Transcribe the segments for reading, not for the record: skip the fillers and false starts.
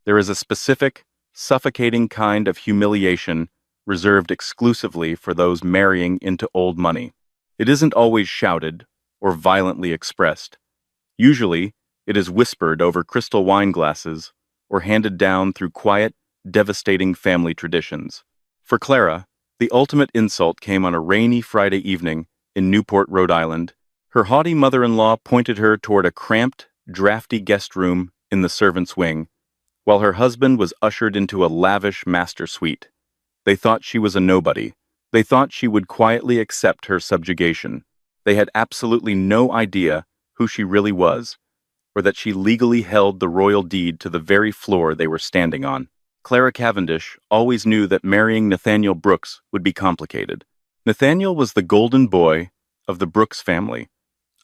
There is a specific, suffocating kind of humiliation reserved exclusively for those marrying into old money. It isn't always shouted or violently expressed. Usually, it is whispered over crystal wine glasses or handed down through quiet, devastating family traditions. For Clara, the ultimate insult came on a rainy Friday evening in Newport, Rhode Island. Her haughty mother-in-law pointed her toward a cramped, drafty guest room in the servants' wing, while her husband was ushered into a lavish master suite. They thought she was a nobody. They thought she would quietly accept her subjugation. They had absolutely no idea who she really was, or that she legally held the royal deed to the very floor they were standing on. Clara Cavendish always knew that marrying Nathaniel Brooks would be complicated. Nathaniel was the golden boy of the Brooks family,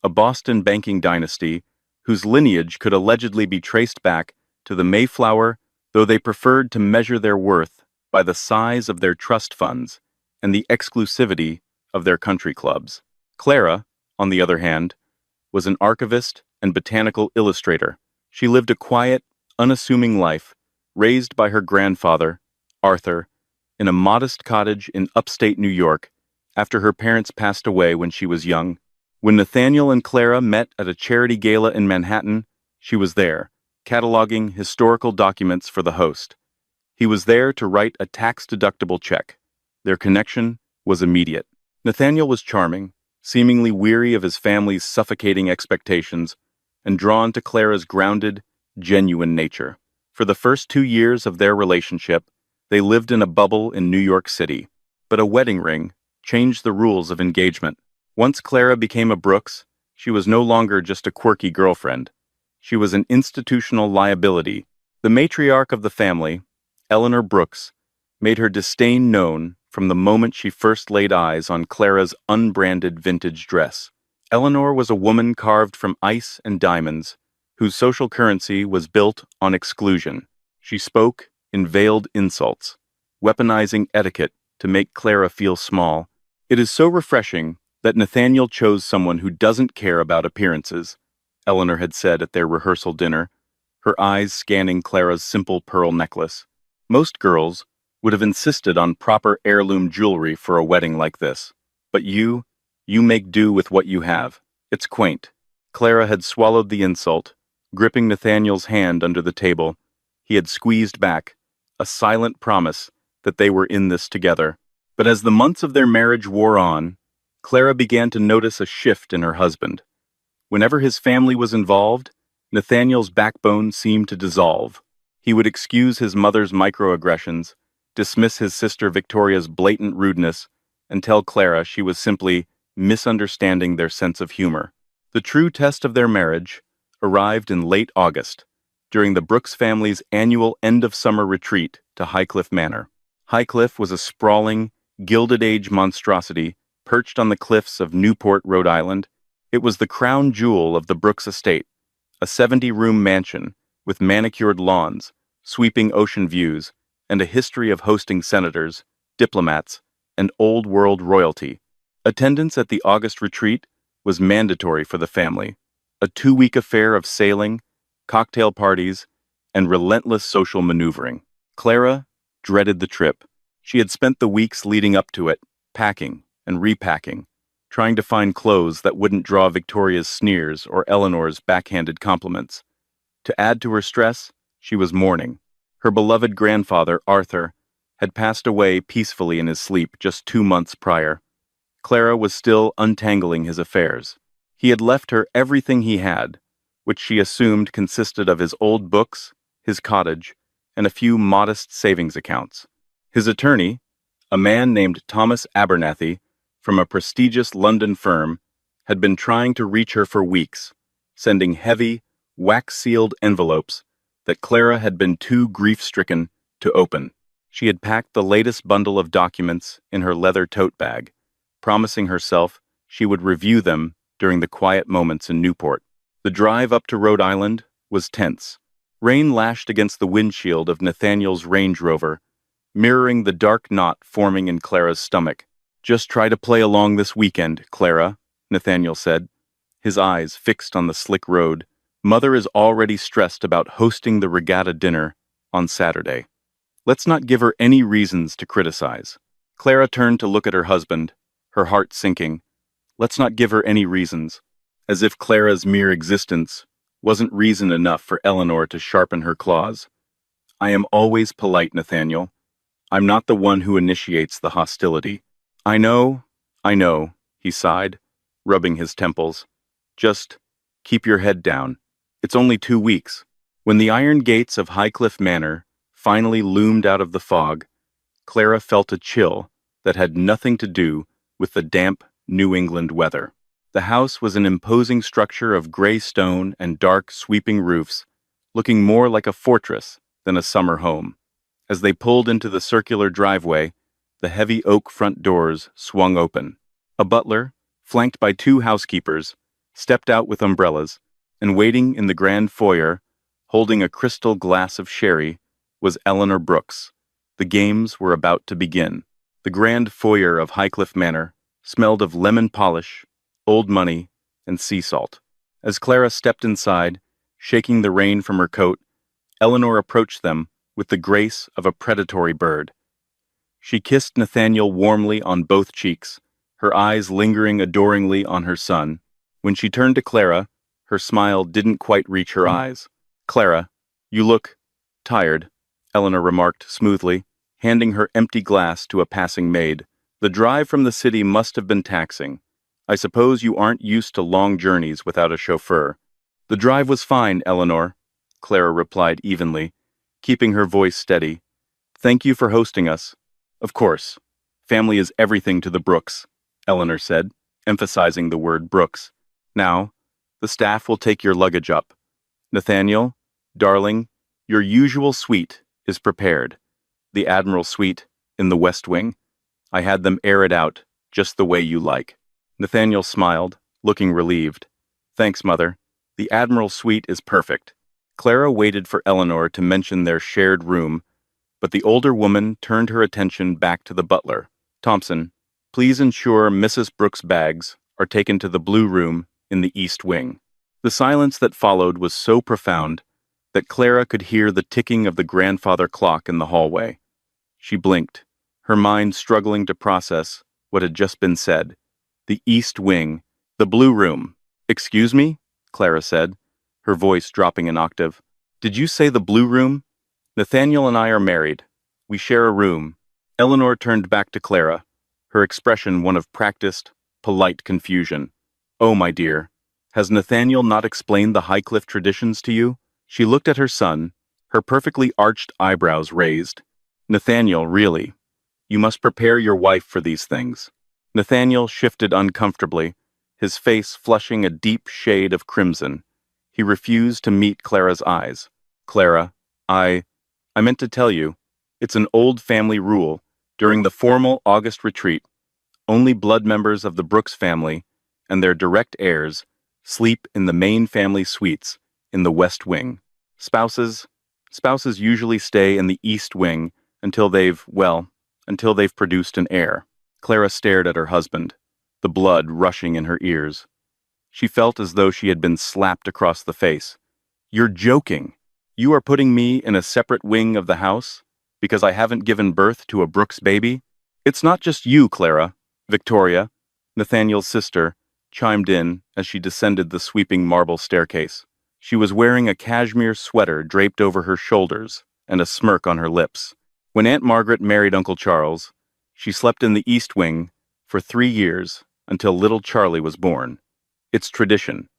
a Boston banking dynasty whose lineage could allegedly be traced back to the Mayflower, though they preferred to measure their worth by the size of their trust funds and the exclusivity of their country clubs. Clara, on the other hand, was an archivist and botanical illustrator. She lived a quiet, unassuming life, raised by her grandfather, Arthur, in a modest cottage in upstate New York after her parents passed away when she was young. When Nathaniel and Clara met at a charity gala in Manhattan, she was there, cataloging historical documents for the host. He was there to write a tax-deductible check. Their connection was immediate. Nathaniel was charming, seemingly weary of his family's suffocating expectations, and drawn to Clara's grounded, genuine nature. For the first 2 years of their relationship, they lived in a bubble in New York City. But a wedding ring changed the rules of engagement. Once Clara became a Brooks, she was no longer just a quirky girlfriend. She was an institutional liability. The matriarch of the family, Eleanor Brooks, made her disdain known from the moment she first laid eyes on Clara's unbranded vintage dress. Eleanor was a woman carved from ice and diamonds, whose social currency was built on exclusion. She spoke in veiled insults, weaponizing etiquette to make Clara feel small. It is so refreshing that Nathaniel chose someone who doesn't care about appearances, Eleanor had said at their rehearsal dinner, her eyes scanning Clara's simple pearl necklace. Most girls would have insisted on proper heirloom jewelry for a wedding like this. But you make do with what you have. It's quaint. Clara had swallowed the insult, gripping Nathaniel's hand under the table. He had squeezed back, a silent promise that they were in this together. But as the months of their marriage wore on, Clara began to notice a shift in her husband. Whenever his family was involved, Nathaniel's backbone seemed to dissolve. He would excuse his mother's microaggressions, dismiss his sister Victoria's blatant rudeness, and tell Clara she was simply misunderstanding their sense of humor. The true test of their marriage arrived in late August, during the Brooks family's annual end-of-summer retreat to Highcliffe Manor. Highcliffe was a sprawling, Gilded Age monstrosity perched on the cliffs of Newport, Rhode Island. It was the crown jewel of the Brooks estate, a 70-room mansion with manicured lawns, sweeping ocean views, and a history of hosting senators, diplomats, and old-world royalty. Attendance at the August retreat was mandatory for the family, a 2-week affair of sailing, cocktail parties, and relentless social maneuvering. Clara dreaded the trip. She had spent the weeks leading up to it, packing and repacking, trying to find clothes that wouldn't draw Victoria's sneers or Eleanor's backhanded compliments. To add to her stress, she was mourning. Her beloved grandfather, Arthur, had passed away peacefully in his sleep just 2 months prior. Clara was still untangling his affairs. He had left her everything he had, which she assumed consisted of his old books, his cottage, and a few modest savings accounts. His attorney, a man named Thomas Abernathy, from a prestigious London firm, had been trying to reach her for weeks, sending heavy, wax-sealed envelopes that Clara had been too grief-stricken to open. She had packed the latest bundle of documents in her leather tote bag, promising herself she would review them during the quiet moments in Newport. The drive up to Rhode Island was tense. Rain lashed against the windshield of Nathaniel's Range Rover, mirroring the dark knot forming in Clara's stomach. "Just try to play along this weekend, Clara," Nathaniel said, his eyes fixed on the slick road. "Mother is already stressed about hosting the regatta dinner on Saturday. Let's not give her any reasons to criticize. Clara turned to look at her husband, her heart sinking. Let's not give her any reasons. As if Clara's mere existence wasn't reason enough for Eleanor to sharpen her claws. I am always polite, Nathaniel. I'm not the one who initiates the hostility. I know, I know, he sighed, rubbing his temples. Just keep your head down. It's only 2 weeks. When the iron gates of Highcliffe Manor finally loomed out of the fog, Clara felt a chill that had nothing to do with the damp New England weather. The house was an imposing structure of gray stone and dark, sweeping roofs, looking more like a fortress than a summer home. As they pulled into the circular driveway, the heavy oak front doors swung open. A butler, flanked by 2 housekeepers, stepped out with umbrellas, and waiting in the grand foyer, holding a crystal glass of sherry, was Eleanor Brooks. The games were about to begin. The grand foyer of Highcliffe Manor smelled of lemon polish, old money, and sea salt. As Clara stepped inside, shaking the rain from her coat, Eleanor approached them with the grace of a predatory bird. She kissed Nathaniel warmly on both cheeks, her eyes lingering adoringly on her son. When she turned to Clara, her smile didn't quite reach her eyes. "Clara, you look tired," Eleanor remarked smoothly, handing her empty glass to a passing maid. "The drive from the city must have been taxing. I suppose you aren't used to long journeys without a chauffeur." "The drive was fine, Eleanor," Clara replied evenly, keeping her voice steady. "Thank you for hosting us." "Of course. Family is everything to the Brooks," Eleanor said, emphasizing the word Brooks. "Now, the staff will take your luggage up. Nathaniel, darling, your usual suite is prepared. The Admiral suite in the West Wing. I had them air it out, just the way you like." Nathaniel smiled, looking relieved. "Thanks, Mother. The Admiral suite is perfect." Clara waited for Eleanor to mention their shared room, but the older woman turned her attention back to the butler. "Thompson, please ensure Mrs. Brooks' bags are taken to the blue room in the East Wing." The silence that followed was so profound that Clara could hear the ticking of the grandfather clock in the hallway. She blinked, her mind struggling to process what had just been said. The East Wing, the blue room. "Excuse me?" Clara said, her voice dropping an octave. "Did you say the blue room? Nathaniel and I are married. We share a room." Eleanor turned back to Clara, her expression one of practiced, polite confusion. "Oh, my dear, has Nathaniel not explained the Highcliffe traditions to you?" She looked at her son, her perfectly arched eyebrows raised. "Nathaniel, really, you must prepare your wife for these things." Nathaniel shifted uncomfortably, his face flushing a deep shade of crimson. He refused to meet Clara's eyes. "Clara, I meant to tell you, it's an old family rule. During the formal August retreat, only blood members of the Brooks family and their direct heirs sleep in the main family suites in the West Wing. Spouses usually stay in the East Wing until they've produced an heir." Clara stared at her husband, the blood rushing in her ears. She felt as though she had been slapped across the face. "You're joking. You are putting me in a separate wing of the house because I haven't given birth to a Brooks baby?" "It's not just you, Clara." Victoria, Nathaniel's sister, chimed in as she descended the sweeping marble staircase. She was wearing a cashmere sweater draped over her shoulders and a smirk on her lips. "When Aunt Margaret married Uncle Charles, she slept in the East Wing for 3 years until little Charlie was born. It's tradition.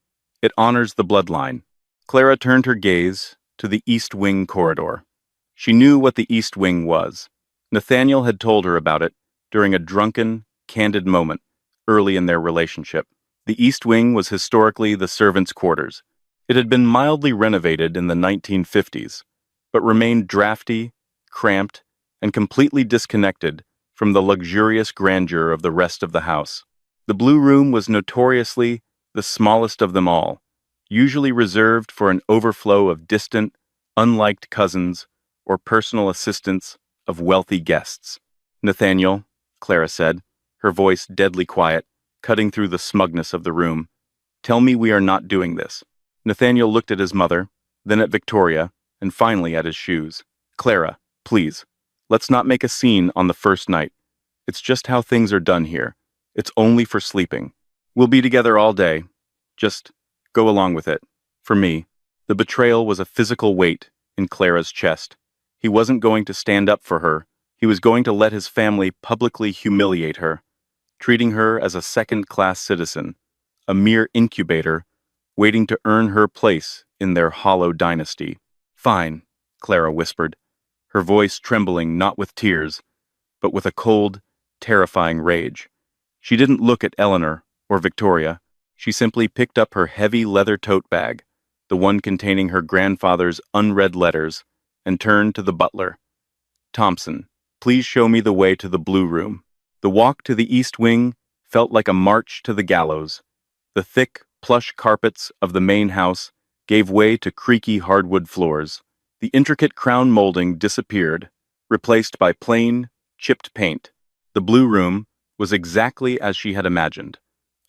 It honors the bloodline." Clara turned her gaze to the East Wing corridor. She knew what the East Wing was. Nathaniel had told her about it during a drunken, candid moment early in their relationship. The East Wing was historically the servants' quarters. It had been mildly renovated in the 1950s, but remained drafty, cramped, and completely disconnected from the luxurious grandeur of the rest of the house. The Blue Room was notoriously the smallest of them all, usually reserved for an overflow of distant, unliked cousins or personal assistants of wealthy guests. "Nathaniel," Clara said, her voice deadly quiet, cutting through the smugness of the room, "tell me we are not doing this." Nathaniel looked at his mother, then at Victoria, and finally at his shoes. Clara, please. Let's not make a scene on the first night. It's just how things are done here. It's only for sleeping. We'll be together all day. Just go along with it. For me, the betrayal was a physical weight in Clara's chest. He wasn't going to stand up for her. He was going to let his family publicly humiliate her, treating her as a second-class citizen, a mere incubator, waiting to earn her place in their hollow dynasty. Fine, Clara whispered, her voice trembling not with tears, but with a cold, terrifying rage. She didn't look at Eleanor or Victoria. She simply picked up her heavy leather tote bag, the one containing her grandfather's unread letters, and turned to the butler. Thompson, please show me the way to the blue room. The walk to the east wing felt like a march to the gallows. The thick, plush carpets of the main house gave way to creaky hardwood floors. The intricate crown molding disappeared, replaced by plain, chipped paint. The blue room was exactly as she had imagined.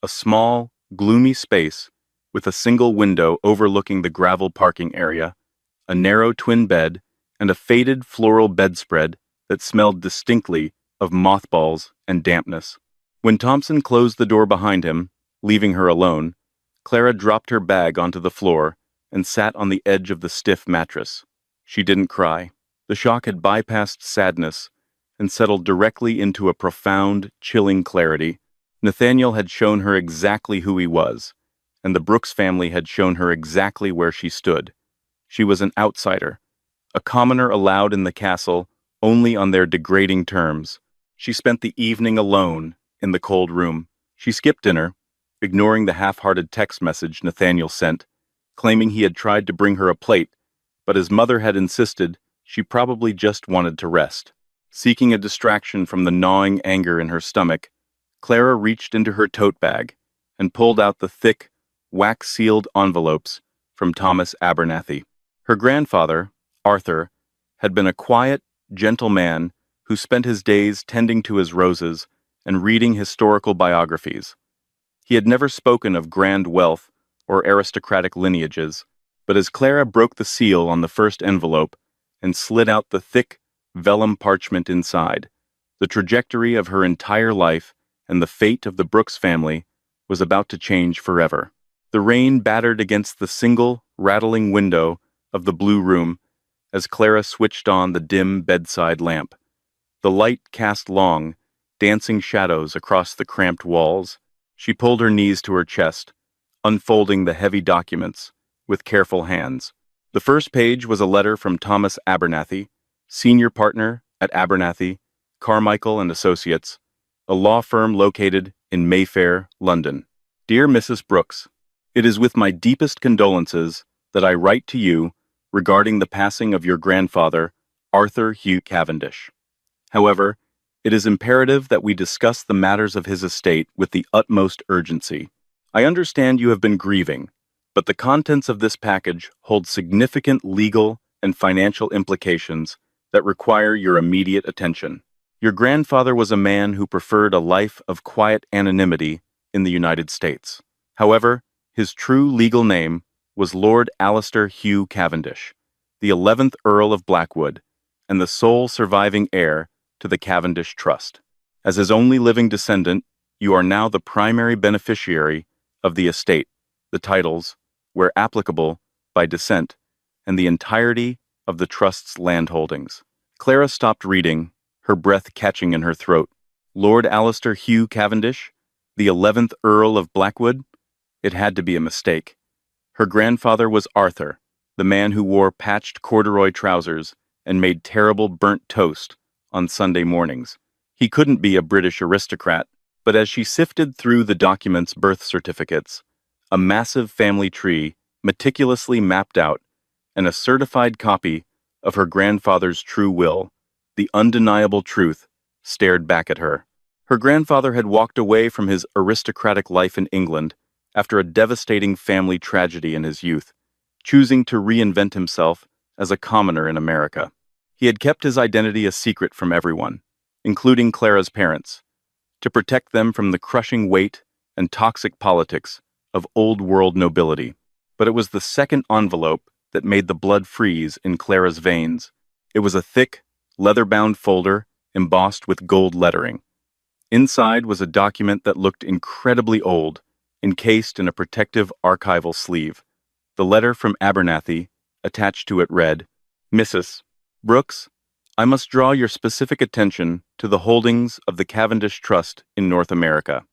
A small, gloomy space with a single window overlooking the gravel parking area, a narrow twin bed, and a faded floral bedspread that smelled distinctly of mothballs and dampness. When Thompson closed the door behind him, leaving her alone, Clara dropped her bag onto the floor and sat on the edge of the stiff mattress. She didn't cry. The shock had bypassed sadness and settled directly into a profound, chilling clarity. Nathaniel had shown her exactly who he was, and the Brooks family had shown her exactly where she stood. She was an outsider, a commoner allowed in the castle only on their degrading terms. She spent the evening alone in the cold room. She skipped dinner, ignoring the half-hearted text message Nathaniel sent, claiming he had tried to bring her a plate, but his mother had insisted she probably just wanted to rest. Seeking a distraction from the gnawing anger in her stomach, Clara reached into her tote bag and pulled out the thick, wax-sealed envelopes from Thomas Abernathy. Her grandfather, Arthur, had been a quiet, gentle man who spent his days tending to his roses and reading historical biographies. He had never spoken of grand wealth or aristocratic lineages, but as Clara broke the seal on the first envelope and slid out the thick, vellum parchment inside, the trajectory of her entire life and the fate of the Brooks family was about to change forever. The rain battered against the single, rattling window of the blue room as Clara switched on the dim bedside lamp. The light cast long, dancing shadows across the cramped walls. She pulled her knees to her chest, unfolding the heavy documents with careful hands. The first page was a letter from Thomas Abernathy, senior partner at Abernathy, Carmichael and Associates, a law firm located in Mayfair, London. Dear Mrs. Brooks, it is with my deepest condolences that I write to you regarding the passing of your grandfather, Arthur Hugh Cavendish. However, it is imperative that we discuss the matters of his estate with the utmost urgency. I understand you have been grieving, but the contents of this package hold significant legal and financial implications that require your immediate attention. Your grandfather was a man who preferred a life of quiet anonymity in the United States. However, his true legal name was Lord Alistair Hugh Cavendish, the 11th Earl of Blackwood, and the sole surviving heir to the Cavendish Trust. As his only living descendant, you are now the primary beneficiary of the estate, the titles, where applicable, by descent, and the entirety of the Trust's land holdings. Clara stopped reading, her breath catching in her throat. Lord Alistair Hugh Cavendish, the 11th Earl of Blackwood? It had to be a mistake. Her grandfather was Arthur, the man who wore patched corduroy trousers and made terrible burnt toast on Sunday mornings. He couldn't be a British aristocrat, but as she sifted through the document's birth certificates, a massive family tree meticulously mapped out, and a certified copy of her grandfather's true will, the undeniable truth, stared back at her. Her grandfather had walked away from his aristocratic life in England after a devastating family tragedy in his youth, choosing to reinvent himself as a commoner in America. He had kept his identity a secret from everyone, including Clara's parents, to protect them from the crushing weight and toxic politics of old-world nobility. But it was the second envelope that made the blood freeze in Clara's veins. It was a thick, leather-bound folder embossed with gold lettering. Inside was a document that looked incredibly old, encased in a protective archival sleeve. The letter from Abernathy, attached to it, read, Mrs. Brooks, I must draw your specific attention to the holdings of the Cavendish Trust in North America.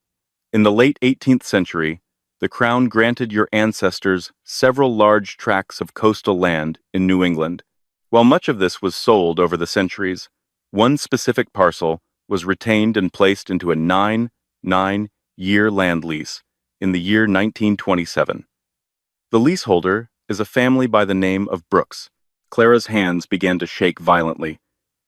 In the late 18th century, the Crown granted your ancestors several large tracts of coastal land in New England. While much of this was sold over the centuries, one specific parcel was retained and placed into a 9-year land lease in the year 1927. The leaseholder is a family by the name of Brooks. Clara's hands began to shake violently.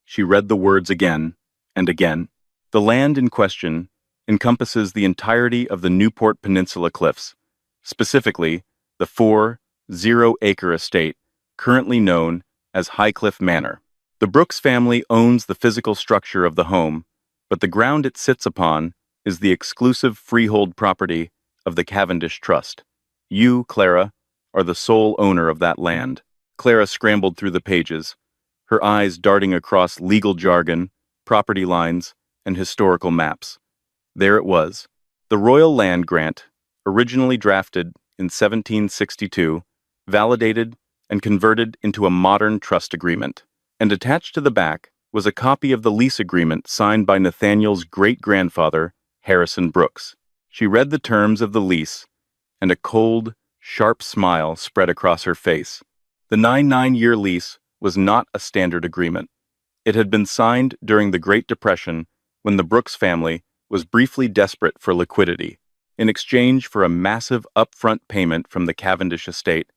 She read the words again and again. The land in question encompasses the entirety of the Newport Peninsula Cliffs, specifically the 40-acre estate currently known as Highcliffe Manor. The Brooks family owns the physical structure of the home, but the ground it sits upon is the exclusive freehold property of the Cavendish Trust. You, Clara, are the sole owner of that land. Clara scrambled through the pages, her eyes darting across legal jargon, property lines, and historical maps. There it was, the Royal Land Grant, originally drafted in 1762, validated and converted into a modern trust agreement. And attached to the back was a copy of the lease agreement signed by Nathaniel's great-grandfather, Harrison Brooks. She read the terms of the lease, and a cold, sharp smile spread across her face. The 9-year lease was not a standard agreement. It had been signed during the Great Depression when the Brooks family was briefly desperate for liquidity. In exchange for a massive upfront payment from the Cavendish estate,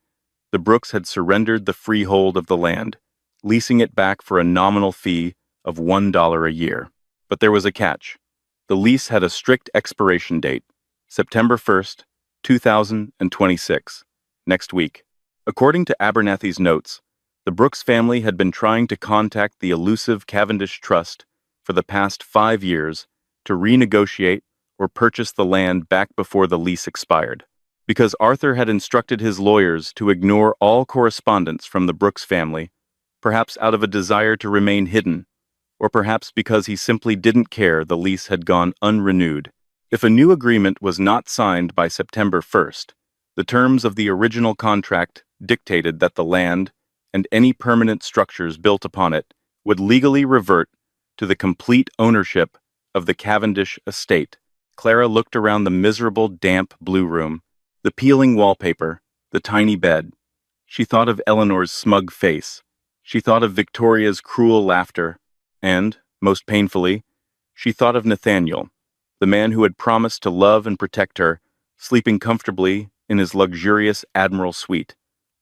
the Brooks had surrendered the freehold of the land, leasing it back for a nominal fee of $1 a year. But there was a catch. The lease had a strict expiration date, September 1st, 2026, next week. According to Abernathy's notes, the Brooks family had been trying to contact the elusive Cavendish Trust for the past 5 years to renegotiate or purchase the land back before the lease expired. Because Arthur had instructed his lawyers to ignore all correspondence from the Brooks family, perhaps out of a desire to remain hidden, or perhaps because he simply didn't care the lease had gone unrenewed. If a new agreement was not signed by September 1st, the terms of the original contract dictated that the land and any permanent structures built upon it would legally revert to the complete ownership of the Cavendish estate. Clara looked around the miserable, damp blue room, the peeling wallpaper, the tiny bed. She thought of Eleanor's smug face. She thought of Victoria's cruel laughter. And, most painfully, she thought of Nathaniel, the man who had promised to love and protect her, sleeping comfortably in his luxurious Admiral suite,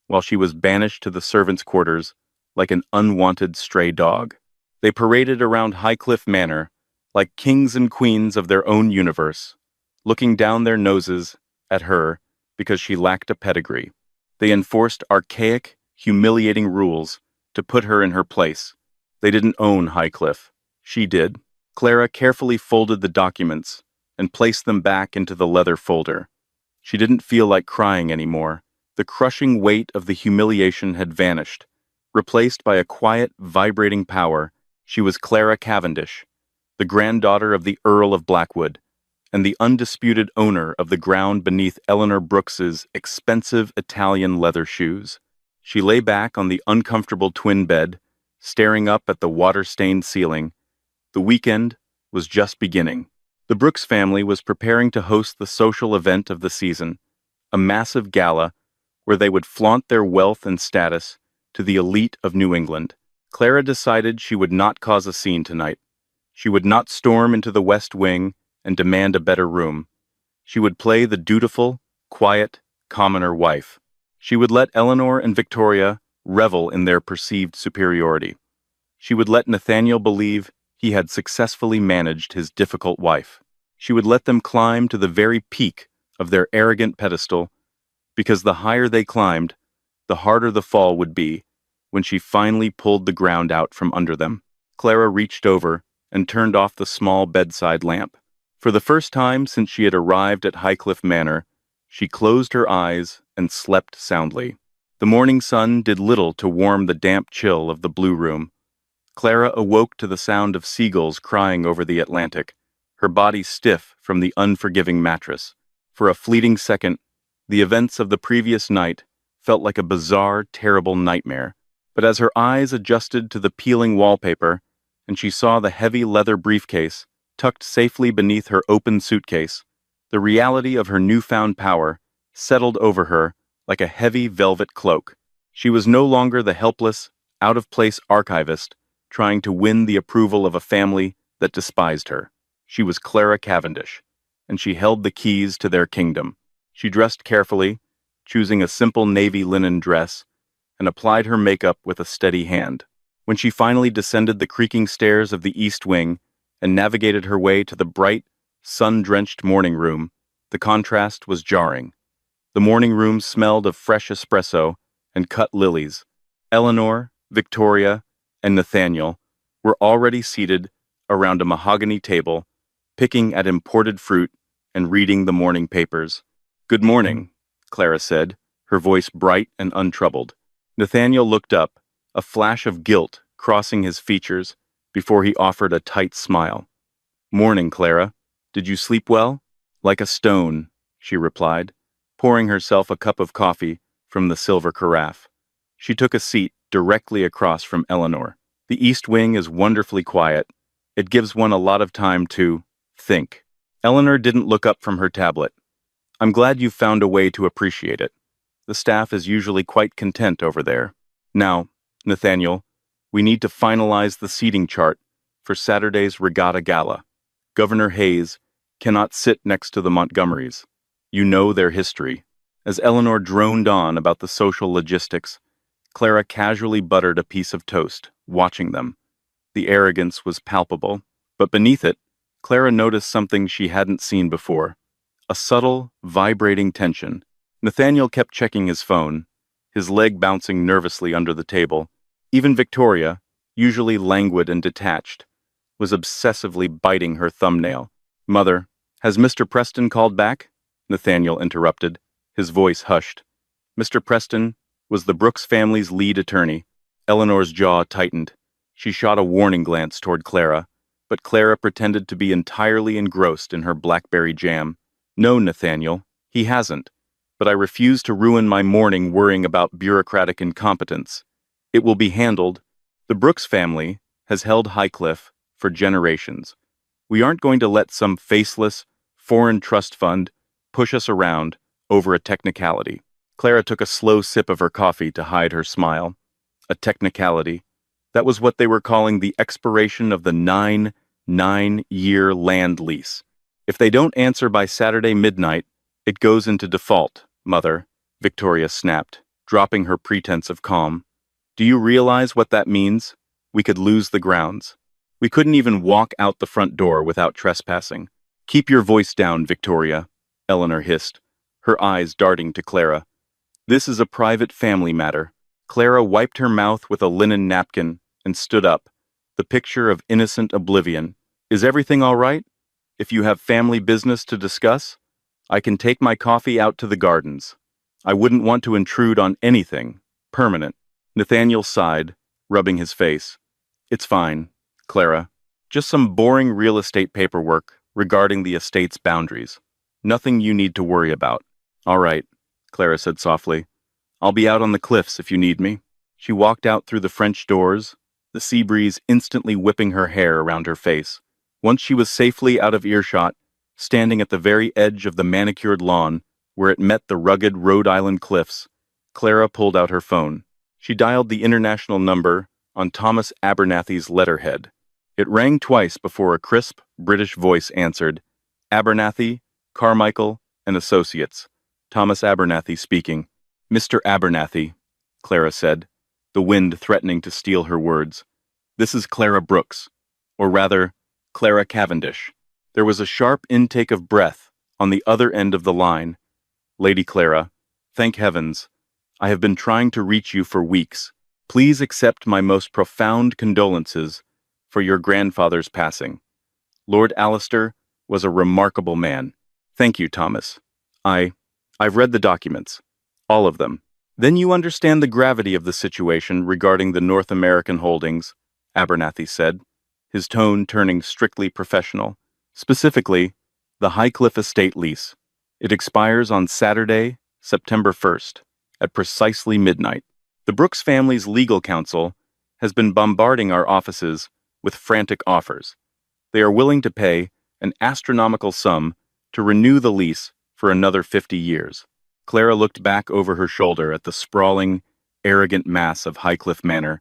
while she was banished to the servants' quarters like an unwanted stray dog. They paraded around Highcliffe Manor like kings and queens of their own universe, looking down their noses at her because she lacked a pedigree. They enforced archaic, humiliating rules to put her in her place. They didn't own Highcliffe. She did. Clara carefully folded the documents and placed them back into the leather folder. She didn't feel like crying anymore. The crushing weight of the humiliation had vanished. Replaced by a quiet, vibrating power, she was Clara Cavendish, the granddaughter of the Earl of Blackwood, and the undisputed owner of the ground beneath Eleanor Brooks's expensive Italian leather shoes. She lay back on the uncomfortable twin bed, staring up at the water-stained ceiling. The weekend was just beginning. The Brooks family was preparing to host the social event of the season, a massive gala where they would flaunt their wealth and status to the elite of New England. Clara decided she would not cause a scene tonight. She would not storm into the West Wing and demand a better room. She would play the dutiful, quiet, commoner wife. She would let Eleanor and Victoria revel in their perceived superiority. She would let Nathaniel believe he had successfully managed his difficult wife. She would let them climb to the very peak of their arrogant pedestal, because the higher they climbed, the harder the fall would be when she finally pulled the ground out from under them. Clara reached over and turned off the small bedside lamp. For the first time since she had arrived at Highcliffe Manor, she closed her eyes and slept soundly. The morning sun did little to warm the damp chill of the blue room. Clara awoke to the sound of seagulls crying over the Atlantic, her body stiff from the unforgiving mattress. For a fleeting second, the events of the previous night felt like a bizarre, terrible nightmare. But as her eyes adjusted to the peeling wallpaper, and she saw the heavy leather briefcase tucked safely beneath her open suitcase, the reality of her newfound power settled over her like a heavy velvet cloak. She was no longer the helpless, out-of-place archivist trying to win the approval of a family that despised her. She was Clara Cavendish, and she held the keys to their kingdom. She dressed carefully, choosing a simple navy linen dress, and applied her makeup with a steady hand. When she finally descended the creaking stairs of the East Wing and navigated her way to the bright, sun-drenched morning room, the contrast was jarring. The morning room smelled of fresh espresso and cut lilies. Eleanor, Victoria, and Nathaniel were already seated around a mahogany table, picking at imported fruit and reading the morning papers. "Good morning," Clara said, her voice bright and untroubled. Nathaniel looked up, a flash of guilt crossing his features before he offered a tight smile. "Morning, Clara. Did you sleep well?" "Like a stone," she replied, pouring herself a cup of coffee from the silver carafe. She took a seat directly across from Eleanor. The East Wing is wonderfully quiet. It gives one a lot of time to think. Eleanor didn't look up from her tablet. "I'm glad you've found a way to appreciate it. The staff is usually quite content over there. Now, Nathaniel, we need to finalize the seating chart for Saturday's regatta gala. Governor Hayes cannot sit next to the Montgomerys. You know their history." As Eleanor droned on about the social logistics, Clara casually buttered a piece of toast, watching them. The arrogance was palpable, but beneath it, Clara noticed something she hadn't seen before. A subtle, vibrating tension. Nathaniel kept checking his phone, his leg bouncing nervously under the table. Even Victoria, usually languid and detached, was obsessively biting her thumbnail. "Mother, has Mr. Preston called back?" Nathaniel interrupted, his voice hushed. Mr. Preston was the Brooks family's lead attorney. Eleanor's jaw tightened. She shot a warning glance toward Clara, but Clara pretended to be entirely engrossed in her blackberry jam. "No, Nathaniel, he hasn't. But I refuse to ruin my morning worrying about bureaucratic incompetence. It will be handled. The Brooks family has held Highcliffe for generations. We aren't going to let some faceless, foreign trust fund push us around over a technicality." Clara took a slow sip of her coffee to hide her smile. A technicality. That was what they were calling the expiration of the nine-year land lease. "If they don't answer by Saturday midnight, it goes into default, Mother," Victoria snapped, dropping her pretense of calm. "Do you realize what that means? We could lose the grounds. We couldn't even walk out the front door without trespassing." "Keep your voice down, Victoria," Eleanor hissed, her eyes darting to Clara. "This is a private family matter." Clara wiped her mouth with a linen napkin and stood up, the picture of innocent oblivion. "Is everything all right? If you have family business to discuss, I can take my coffee out to the gardens. I wouldn't want to intrude on anything permanent." Nathaniel sighed, rubbing his face. "It's fine, Clara. Just some boring real estate paperwork regarding the estate's boundaries. Nothing you need to worry about." "All right," Clara said softly. "I'll be out on the cliffs if you need me." She walked out through the French doors, the sea breeze instantly whipping her hair around her face. Once she was safely out of earshot, standing at the very edge of the manicured lawn where it met the rugged Rhode Island cliffs, Clara pulled out her phone. She dialed the international number on Thomas Abernathy's letterhead. It rang twice before a crisp, British voice answered. "Abernathy, Carmichael, and Associates. Thomas Abernathy speaking." "Mr. Abernathy," Clara said, the wind threatening to steal her words. "This is Clara Brooks, or rather, Clara Cavendish." There was a sharp intake of breath on the other end of the line. "Lady Clara, thank heavens. I have been trying to reach you for weeks. Please accept my most profound condolences for your grandfather's passing. Lord Alistair was a remarkable man. Thank you, Thomas. I've read the documents. All of them. Then you understand the gravity of the situation regarding the North American holdings," Abernathy said, his tone turning strictly professional. Specifically, the Highcliffe Estate lease. It expires on Saturday, September 1st, at precisely midnight. The Brooks family's legal counsel has been bombarding our offices with frantic offers. They are willing to pay an astronomical sum to renew the lease for another 50 years. Clara looked back over her shoulder at the sprawling, arrogant mass of Highcliffe Manor.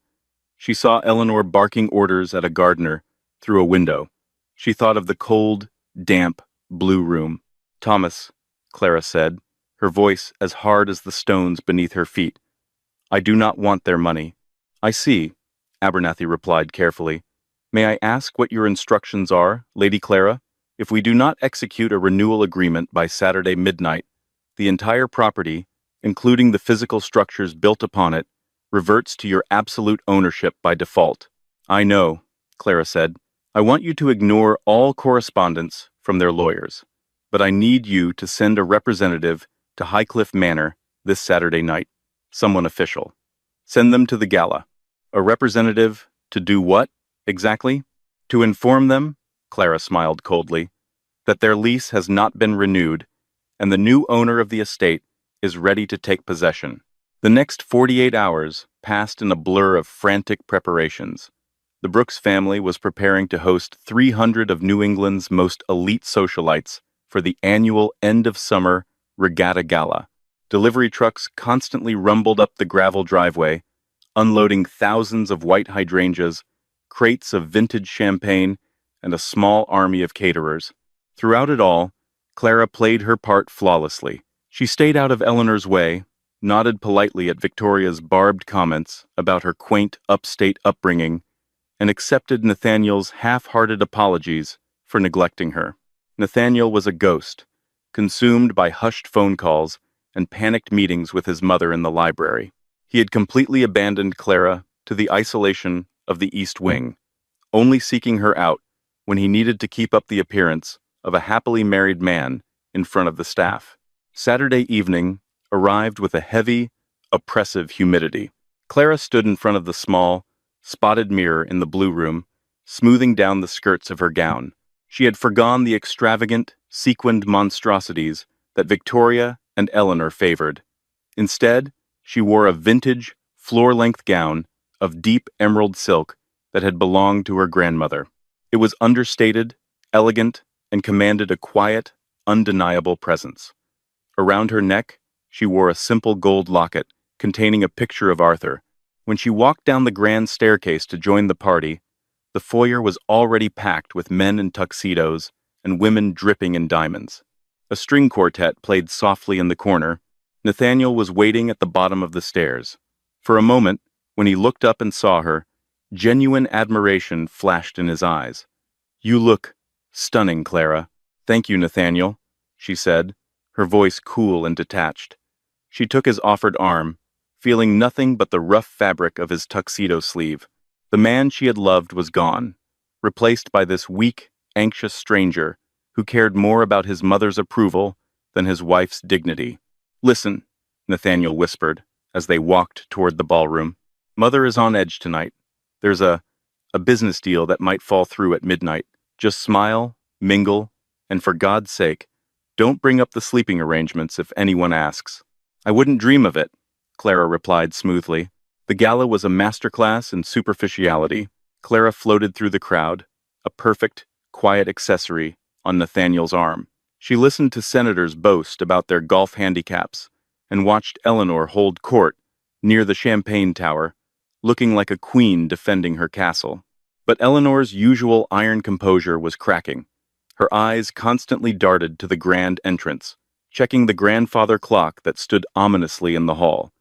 She saw Eleanor barking orders at a gardener through a window. She thought of the cold, damp, blue room. "Thomas," Clara said, her voice as hard as the stones beneath her feet, "I do not want their money." "I see," Abernathy replied carefully. "May I ask what your instructions are, Lady Clara? If we do not execute a renewal agreement by Saturday midnight, the entire property, including the physical structures built upon it, reverts to your absolute ownership by default." "I know," Clara said. "I want you to ignore all correspondence from their lawyers, but I need you to send a representative to Highcliffe Manor this Saturday night, someone official. Send them to the gala." "A representative to do what, exactly?" "To inform them," Clara smiled coldly, "that their lease has not been renewed, and the new owner of the estate is ready to take possession." The next 48 hours passed in a blur of frantic preparations. The Brooks family was preparing to host 300 of New England's most elite socialites for the annual end-of-summer regatta gala. Delivery trucks constantly rumbled up the gravel driveway, unloading thousands of white hydrangeas, crates of vintage champagne, and a small army of caterers. Throughout it all, Clara played her part flawlessly. She stayed out of Eleanor's way, nodded politely at Victoria's barbed comments about her quaint upstate upbringing, and accepted Nathaniel's half-hearted apologies for neglecting her. Nathaniel was a ghost, consumed by hushed phone calls and panicked meetings with his mother in the library. He had completely abandoned Clara to the isolation of the East Wing, only seeking her out when he needed to keep up the appearance of a happily married man in front of the staff. Saturday evening arrived with a heavy, oppressive humidity. Clara stood in front of the small, spotted mirror in the blue room, smoothing down the skirts of her gown. She had forgone the extravagant, sequined monstrosities that Victoria and Eleanor favored. Instead, she wore a vintage, floor-length gown of deep emerald silk that had belonged to her grandmother. It was understated, elegant, and commanded a quiet, undeniable presence. Around her neck, she wore a simple gold locket containing a picture of Arthur. When she walked down the grand staircase to join the party, the foyer was already packed with men in tuxedos and women dripping in diamonds. A string quartet played softly in the corner. Nathaniel was waiting at the bottom of the stairs. For a moment, when he looked up and saw her, genuine admiration flashed in his eyes. "You look stunning, Clara." "Thank you, Nathaniel," she said, her voice cool and detached. She took his offered arm, feeling nothing but the rough fabric of his tuxedo sleeve. The man she had loved was gone, replaced by this weak, anxious stranger who cared more about his mother's approval than his wife's dignity. "Listen," Nathaniel whispered as they walked toward the ballroom. "Mother is on edge tonight. There's a business deal that might fall through at midnight. Just smile, mingle, and for God's sake, don't bring up the sleeping arrangements if anyone asks." "I wouldn't dream of it," Clara replied smoothly. The gala was a masterclass in superficiality. Clara floated through the crowd, a perfect, quiet accessory on Nathaniel's arm. She listened to senators boast about their golf handicaps and watched Eleanor hold court near the champagne tower, looking like a queen defending her castle. But Eleanor's usual iron composure was cracking. Her eyes constantly darted to the grand entrance, checking the grandfather clock that stood ominously in the hall.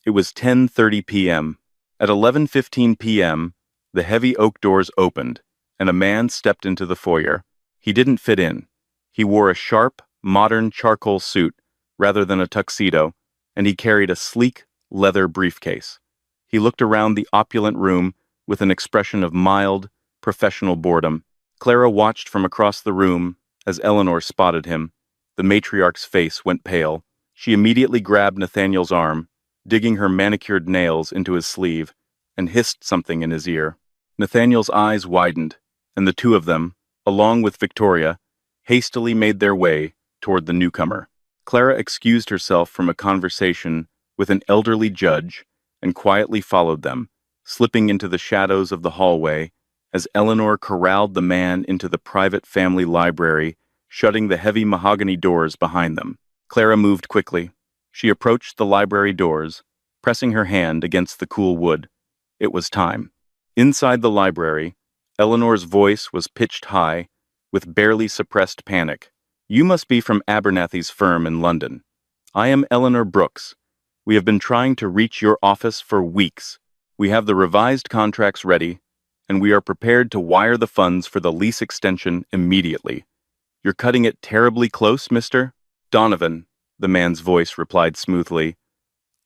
It was 10:30 p.m. At 11:15 p.m., the heavy oak doors opened, and a man stepped into the foyer. He didn't fit in. He wore a sharp, modern charcoal suit rather than a tuxedo, and he carried a sleek, leather briefcase. He looked around the opulent room with an expression of mild, professional boredom. Clara watched from across the room as Eleanor spotted him. The matriarch's face went pale. She immediately grabbed Nathaniel's arm, digging her manicured nails into his sleeve, and hissed something in his ear. Nathaniel's eyes widened, and the two of them, along with Victoria, hastily made their way toward the newcomer. Clara excused herself from a conversation with an elderly judge and quietly followed them, slipping into the shadows of the hallway as Eleanor corralled the man into the private family library, shutting the heavy mahogany doors behind them. Clara moved quickly. She approached the library doors, pressing her hand against the cool wood. It was time. Inside the library, Eleanor's voice was pitched high, with barely suppressed panic. "You must be from Abernathy's firm in London. I am Eleanor Brooks. We have been trying to reach your office for weeks. We have the revised contracts ready, and we are prepared to wire the funds for the lease extension immediately. You're cutting it terribly close, Mr. Donovan," the man's voice replied smoothly.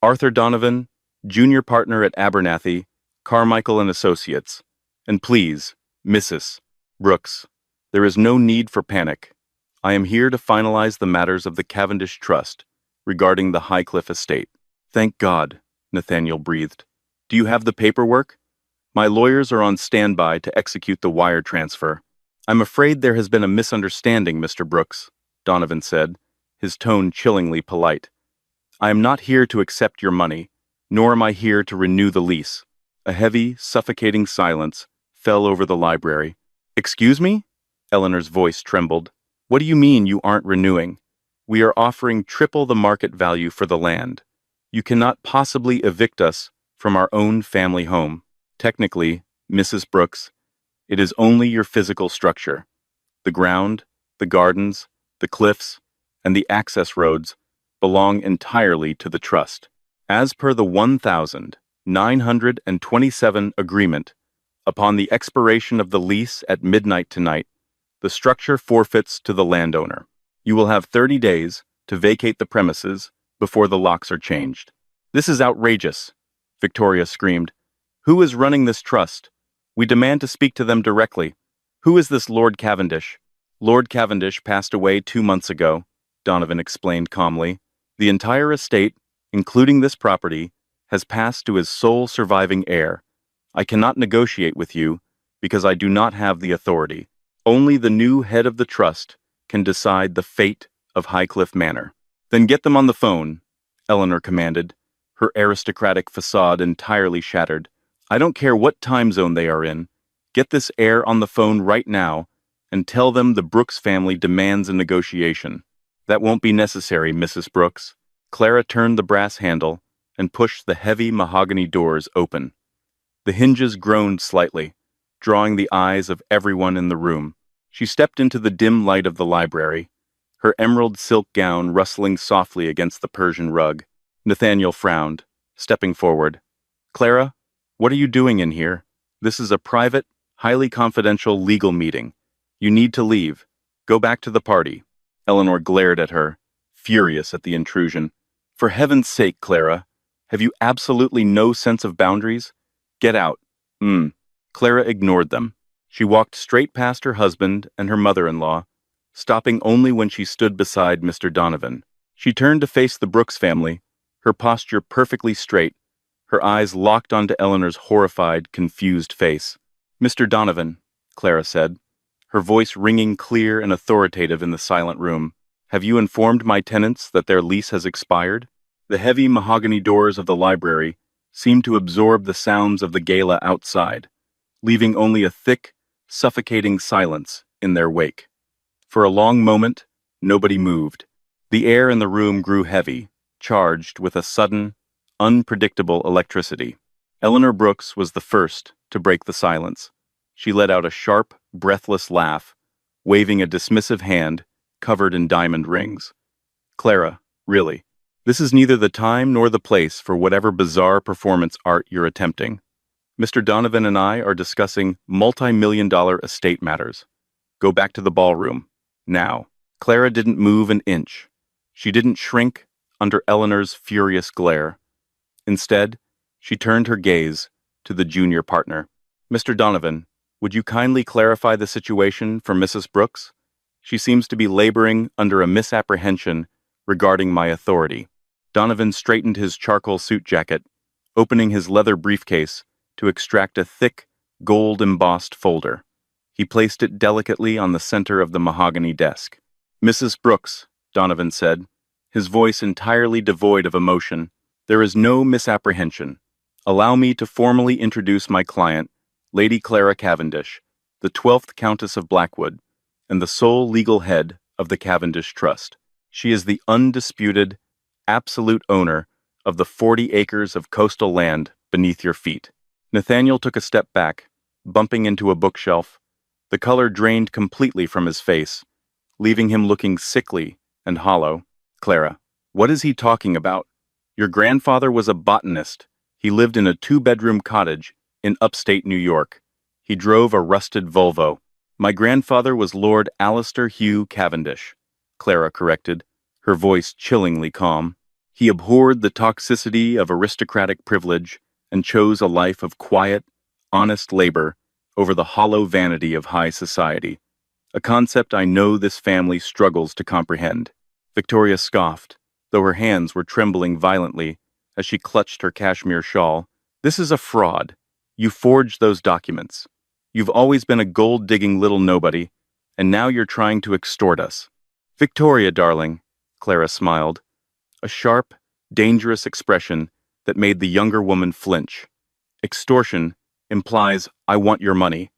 "Arthur Donovan, junior partner at Abernathy, Carmichael and Associates. And please, Mrs. Brooks, there is no need for panic. I am here to finalize the matters of the Cavendish Trust regarding the Highcliffe estate." "Thank God," Nathaniel breathed. "Do you have the paperwork? My lawyers are on standby to execute the wire transfer." "I'm afraid there has been a misunderstanding, Mr. Brooks," Donovan said, his tone chillingly polite. "I am not here to accept your money, nor am I here to renew the lease." A heavy, suffocating silence fell over the library. "Excuse me?" Eleanor's voice trembled. "What do you mean you aren't renewing? We are offering triple the market value for the land. You cannot possibly evict us from our own family home. Technically, Mrs. Brooks, it is only your physical structure. The ground, the gardens, the cliffs, and the access roads belong entirely to the trust. As per the 1927 agreement, upon the expiration of the lease at midnight tonight, the structure forfeits to the landowner. You will have 30 days to vacate the premises before the locks are changed." "This is outrageous," Victoria screamed. "Who is running this trust? We demand to speak to them directly. Who is this Lord Cavendish?" "Lord Cavendish passed away 2 months ago," Donovan explained calmly. "The entire estate, including this property, has passed to his sole surviving heir. I cannot negotiate with you because I do not have the authority. Only the new head of the trust can decide the fate of Highcliffe Manor." "Then get them on the phone," Eleanor commanded, her aristocratic facade entirely shattered. "I don't care what time zone they are in. Get this heir on the phone right now and tell them the Brooks family demands a negotiation." "That won't be necessary, Mrs. Brooks." Clara turned the brass handle and pushed the heavy mahogany doors open. The hinges groaned slightly, drawing the eyes of everyone in the room. She stepped into the dim light of the library, her emerald silk gown rustling softly against the Persian rug. Nathaniel frowned, stepping forward. "Clara, what are you doing in here? This is a private, highly confidential legal meeting. You need to leave. Go back to the party." Eleanor glared at her, furious at the intrusion. "For heaven's sake, Clara, have you absolutely no sense of boundaries? Get out." Clara ignored them. She walked straight past her husband and her mother-in-law, stopping only when she stood beside Mr. Donovan. She turned to face the Brooks family, her posture perfectly straight, her eyes locked onto Eleanor's horrified, confused face. "Mr. Donovan," Clara said, her voice ringing clear and authoritative in the silent room, "have you informed my tenants that their lease has expired?" The heavy mahogany doors of the library seemed to absorb the sounds of the gala outside, leaving only a thick, suffocating silence in their wake. For a long moment, nobody moved. The air in the room grew heavy, charged with a sudden, unpredictable electricity. Eleanor Brooks was the first to break the silence. She let out a sharp, breathless laugh, waving a dismissive hand covered in diamond rings. "Clara, really, this is neither the time nor the place for whatever bizarre performance art you're attempting. Mr. Donovan and I are discussing multi-million-dollar estate matters. Go back to the ballroom, now." Clara didn't move an inch. She didn't shrink under Eleanor's furious glare. Instead, she turned her gaze to the junior partner. "Mr. Donovan, would you kindly clarify the situation for Mrs. Brooks? She seems to be laboring under a misapprehension regarding my authority." Donovan straightened his charcoal suit jacket, opening his leather briefcase to extract a thick, gold-embossed folder. He placed it delicately on the center of the mahogany desk. "Mrs. Brooks," Donovan said, his voice entirely devoid of emotion, "there is no misapprehension. Allow me to formally introduce my client, Lady Clara Cavendish, the 12th Countess of Blackwood, and the sole legal head of the Cavendish Trust. She is the undisputed, absolute owner of the 40 acres of coastal land beneath your feet." Nathaniel took a step back, bumping into a bookshelf. The color drained completely from his face, leaving him looking sickly and hollow. "Clara, what is he talking about? Your grandfather was a botanist. He lived in a 2-bedroom cottage in upstate New York. He drove a rusted Volvo." "My grandfather was Lord Alistair Hugh Cavendish," Clara corrected, her voice chillingly calm. "He abhorred the toxicity of aristocratic privilege and chose a life of quiet, honest labor over the hollow vanity of high society, a concept I know this family struggles to comprehend." Victoria scoffed, though her hands were trembling violently as she clutched her cashmere shawl. "This is a fraud. You forged those documents. You've always been a gold-digging little nobody, and now you're trying to extort us." "Victoria, darling," Clara smiled, a sharp, dangerous expression that made the younger woman flinch. "Extortion implies I want your money.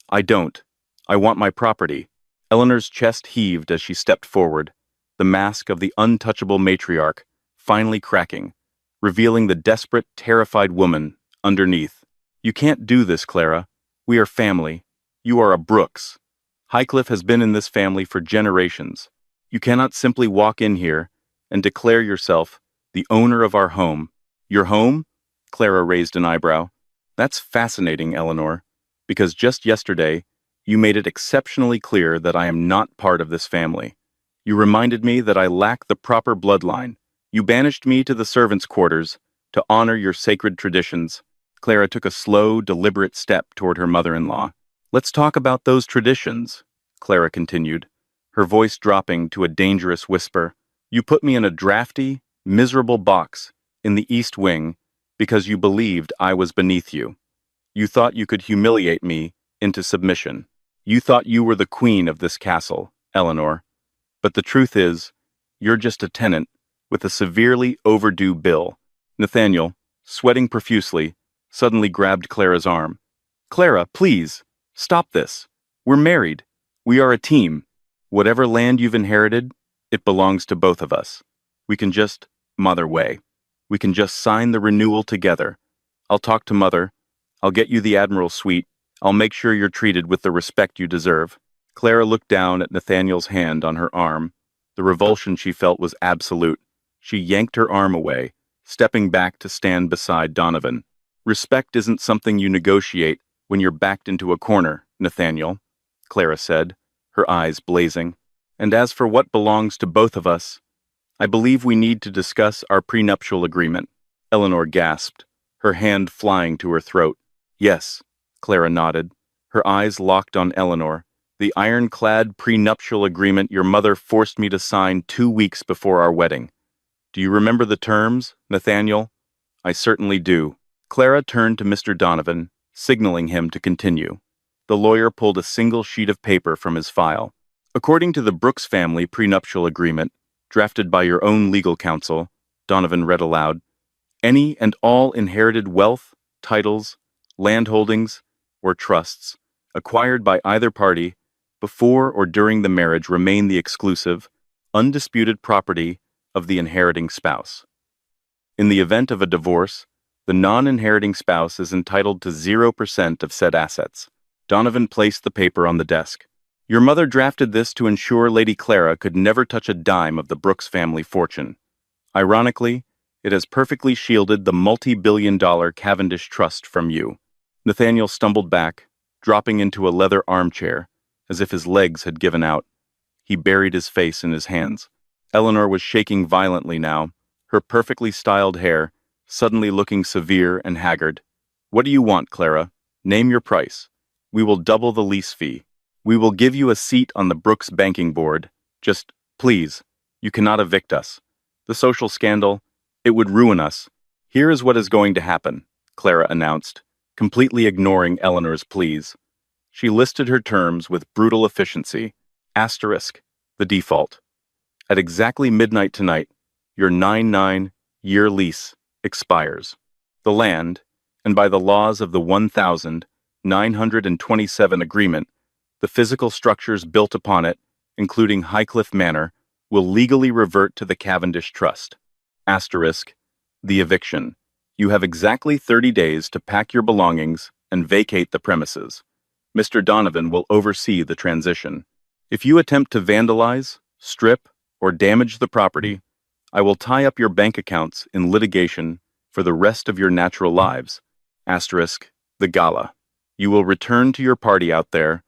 I don't. I want my property." Eleanor's chest heaved as she stepped forward, the mask of the untouchable matriarch finally cracking, revealing the desperate, terrified woman underneath. "You can't do this, Clara. We are family. You are a Brooks. Highcliffe has been in this family for generations. You cannot simply walk in here and declare yourself the owner of our home." "Your home?" Clara raised an eyebrow. "That's fascinating, Eleanor, because just yesterday, you made it exceptionally clear that I am not part of this family. You reminded me that I lack the proper bloodline. You banished me to the servants' quarters to honor your sacred traditions." Clara took a slow, deliberate step toward her mother-in-law. "Let's talk about those traditions," Clara continued, her voice dropping to a dangerous whisper. "You put me in a drafty, miserable box in the East Wing because you believed I was beneath you. You thought you could humiliate me into submission. You thought you were the queen of this castle, Eleanor. But the truth is, you're just a tenant with a severely overdue bill." Nathaniel, sweating profusely, suddenly grabbed Clara's arm. "Clara, please, stop this. We're married. We are a team. Whatever land you've inherited, it belongs to both of us. We can just, Mother way. We can just sign the renewal together. I'll talk to Mother. I'll get you the Admiral's suite. I'll make sure you're treated with the respect you deserve." Clara looked down at Nathaniel's hand on her arm. The revulsion she felt was absolute. She yanked her arm away, stepping back to stand beside Donovan. "Respect isn't something you negotiate when you're backed into a corner, Nathaniel," Clara said, her eyes blazing. "And as for what belongs to both of us, I believe we need to discuss our prenuptial agreement." Eleanor gasped, her hand flying to her throat. "Yes," Clara nodded, her eyes locked on Eleanor. "The ironclad prenuptial agreement your mother forced me to sign 2 weeks before our wedding. Do you remember the terms, Nathaniel?" "I certainly do." Clara turned to Mr. Donovan, signaling him to continue. The lawyer pulled a single sheet of paper from his file. "According to the Brooks family prenuptial agreement, drafted by your own legal counsel," Donovan read aloud, "any and all inherited wealth, titles, landholdings, or trusts acquired by either party before or during the marriage remain the exclusive, undisputed property of the inheriting spouse. In the event of a divorce, the non-inheriting spouse is entitled to 0% of said assets." Donovan placed the paper on the desk. "Your mother drafted this to ensure Lady Clara could never touch a dime of the Brooks family fortune. Ironically, it has perfectly shielded the multi-billion-dollar Cavendish Trust from you." Nathaniel stumbled back, dropping into a leather armchair, as if his legs had given out. He buried his face in his hands. Eleanor was shaking violently now, her perfectly styled hair suddenly looking severe and haggard. "What do you want, Clara? Name your price. We will double the lease fee. We will give you a seat on the Brooks banking board. Just, please, you cannot evict us. The social scandal, it would ruin us." "Here is what is going to happen," Clara announced, completely ignoring Eleanor's pleas. She listed her terms with brutal efficiency. Asterisk, the default. At exactly midnight tonight, your 9-year lease expires. The land, and by the laws of the 1927 agreement, the physical structures built upon it, including Highcliffe Manor, will legally revert to the Cavendish Trust. Asterisk, the eviction. You have exactly 30 days to pack your belongings and vacate the premises. Mr. Donovan will oversee the transition. If you attempt to vandalize, strip, or damage the property, I will tie up your bank accounts in litigation for the rest of your natural lives. Asterisk, the gala. You will return to your party out there,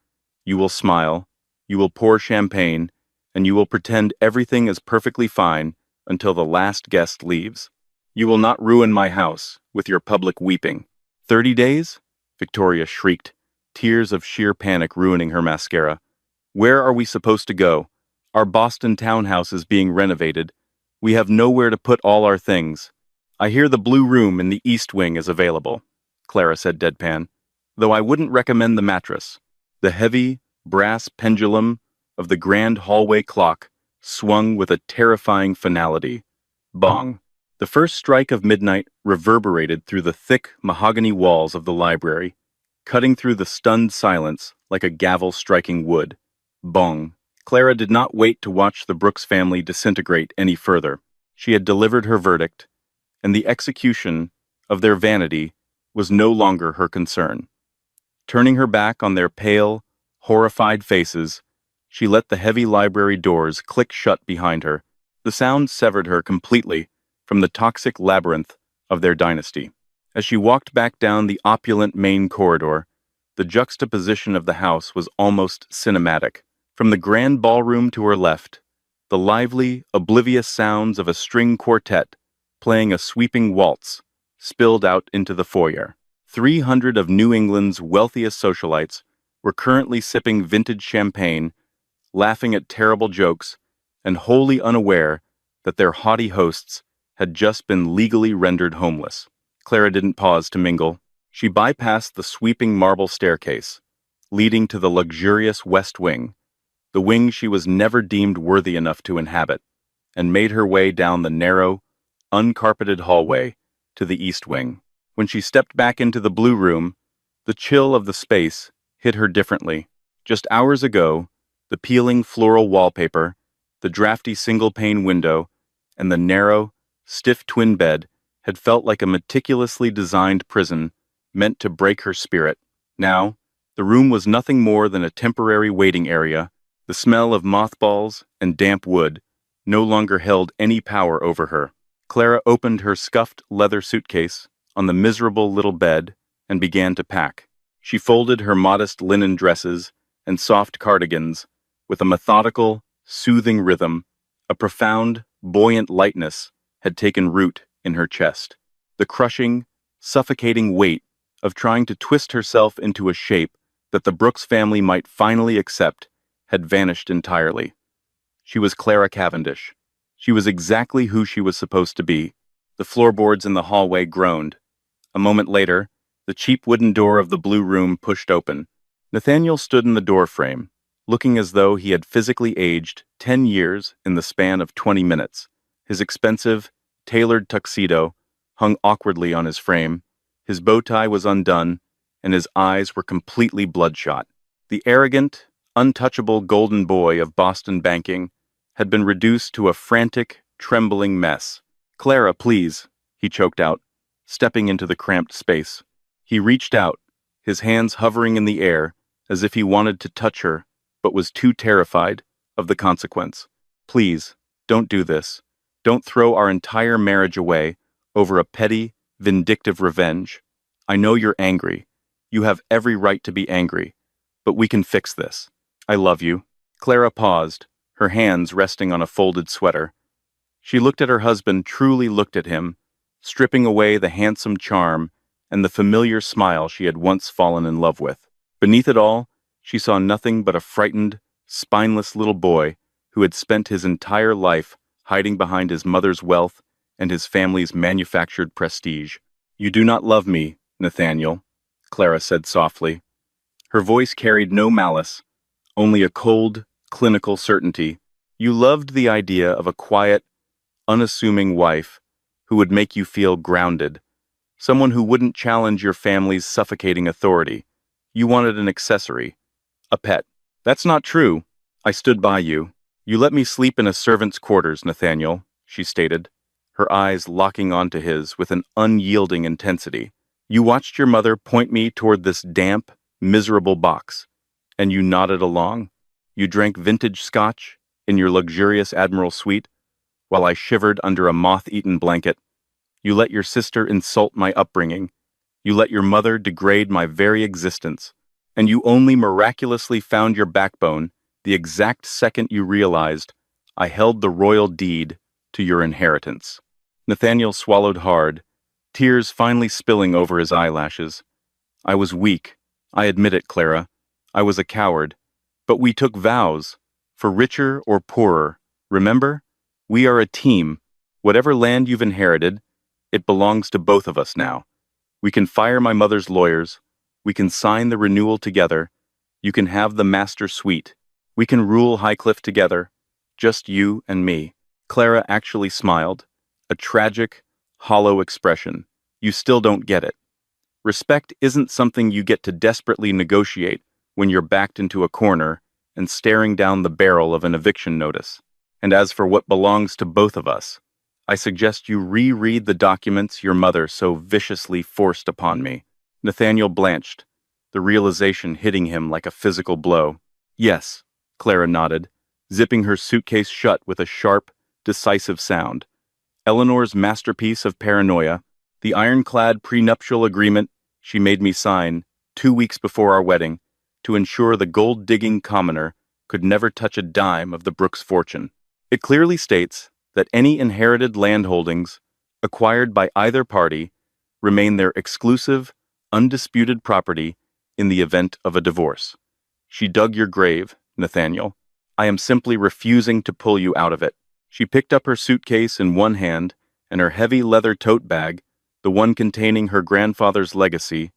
you will smile, you will pour champagne, and you will pretend everything is perfectly fine until the last guest leaves. You will not ruin my house with your public weeping. 30 days? Victoria shrieked, tears of sheer panic ruining her mascara. Where are we supposed to go? Our Boston townhouse is being renovated. We have nowhere to put all our things. I hear the blue room in the East Wing is available, Clara said deadpan, though I wouldn't recommend the mattress. The heavy, brass pendulum of the grand hallway clock swung with a terrifying finality. Bong. The first strike of midnight reverberated through the thick mahogany walls of the library, cutting through the stunned silence like a gavel striking wood. Bong. Clara did not wait to watch the Brooks family disintegrate any further. She had delivered her verdict, and the execution of their vanity was no longer her concern. Turning her back on their pale, horrified faces, she let the heavy library doors click shut behind her. The sound severed her completely from the toxic labyrinth of their dynasty. As she walked back down the opulent main corridor, the juxtaposition of the house was almost cinematic. From the grand ballroom to her left, the lively, oblivious sounds of a string quartet playing a sweeping waltz spilled out into the foyer. 300 of New England's wealthiest socialites were currently sipping vintage champagne, laughing at terrible jokes, and wholly unaware that their haughty hosts had just been legally rendered homeless. Clara didn't pause to mingle. She bypassed the sweeping marble staircase, leading to the luxurious West Wing, the wing she was never deemed worthy enough to inhabit, and made her way down the narrow, uncarpeted hallway to the East Wing. When she stepped back into the blue room, the chill of the space hit her differently. Just hours ago, the peeling floral wallpaper, the drafty single-pane window, and the narrow, stiff twin bed had felt like a meticulously designed prison meant to break her spirit. Now, the room was nothing more than a temporary waiting area. The smell of mothballs and damp wood no longer held any power over her. Clara opened her scuffed leather suitcase on the miserable little bed and began to pack. She folded her modest linen dresses and soft cardigans with a methodical, soothing rhythm. A profound, buoyant lightness had taken root in her chest. The crushing, suffocating weight of trying to twist herself into a shape that the Brooks family might finally accept had vanished entirely. She was Clara Cavendish. She was exactly who she was supposed to be. The floorboards in the hallway groaned. A moment later, the cheap wooden door of the blue room pushed open. Nathaniel stood in the doorframe, looking as though he had physically aged 10 years in the span of 20 minutes. His expensive, tailored tuxedo hung awkwardly on his frame, his bow tie was undone, and his eyes were completely bloodshot. The arrogant, untouchable golden boy of Boston banking had been reduced to a frantic, trembling mess. "Clara, please," he choked out, stepping into the cramped space. He reached out, his hands hovering in the air as if he wanted to touch her, but was too terrified of the consequence. "Please, don't do this. Don't throw our entire marriage away over a petty, vindictive revenge. I know you're angry. You have every right to be angry, but we can fix this. I love you." Clara paused, her hands resting on a folded sweater. She looked at her husband, truly looked at him, stripping away the handsome charm and the familiar smile she had once fallen in love with. Beneath it all, she saw nothing but a frightened, spineless little boy who had spent his entire life hiding behind his mother's wealth and his family's manufactured prestige. "You do not love me, Nathaniel," Clara said softly. Her voice carried no malice, only a cold, clinical certainty. You loved the idea of a quiet, unassuming wife who would make you feel grounded, someone who wouldn't challenge your family's suffocating authority. You wanted an accessory, a pet. That's not true. I stood by you. You let me sleep in a servant's quarters, Nathaniel, she stated, her eyes locking onto his with an unyielding intensity. You watched your mother point me toward this damp, miserable box, and you nodded along. You drank vintage scotch in your luxurious Admiral suite, while I shivered under a moth-eaten blanket. You let your sister insult my upbringing. You let your mother degrade my very existence. And you only miraculously found your backbone the exact second you realized I held the royal deed to your inheritance. Nathaniel swallowed hard, tears finally spilling over his eyelashes. I was weak. I admit it, Clara. I was a coward. But we took vows, for richer or poorer. Remember? We are a team. Whatever land you've inherited, it belongs to both of us now. We can fire my mother's lawyers. We can sign the renewal together. You can have the master suite. We can rule Highcliffe together. Just you and me. Clara actually smiled. A tragic, hollow expression. You still don't get it. Respect isn't something you get to desperately negotiate when you're backed into a corner and staring down the barrel of an eviction notice. And as for what belongs to both of us, I suggest you reread the documents your mother so viciously forced upon me. Nathaniel blanched, the realization hitting him like a physical blow. Yes, Clara nodded, zipping her suitcase shut with a sharp, decisive sound. Eleanor's masterpiece of paranoia, the ironclad prenuptial agreement she made me sign 2 weeks before our wedding to ensure the gold-digging commoner could never touch a dime of the Brooks fortune. It clearly states that any inherited landholdings acquired by either party remain their exclusive, undisputed property in the event of a divorce. She dug your grave, Nathaniel. I am simply refusing to pull you out of it. She picked up her suitcase in one hand and her heavy leather tote bag, the one containing her grandfather's legacy,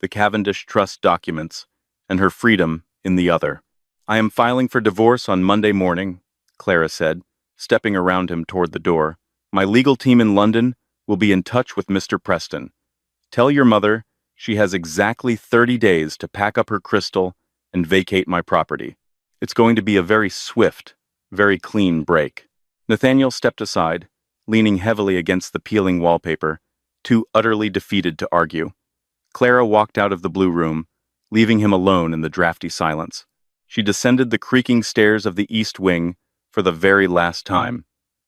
the Cavendish Trust documents, and her freedom in the other. I am filing for divorce on Monday morning, Clara said, stepping around him toward the door. My legal team in London will be in touch with Mr. Preston. Tell your mother she has exactly 30 days to pack up her crystal and vacate my property. It's going to be a very swift, very clean break. Nathaniel stepped aside, leaning heavily against the peeling wallpaper, too utterly defeated to argue. Clara walked out of the blue room, leaving him alone in the drafty silence. She descended the creaking stairs of the east wing for the very last time.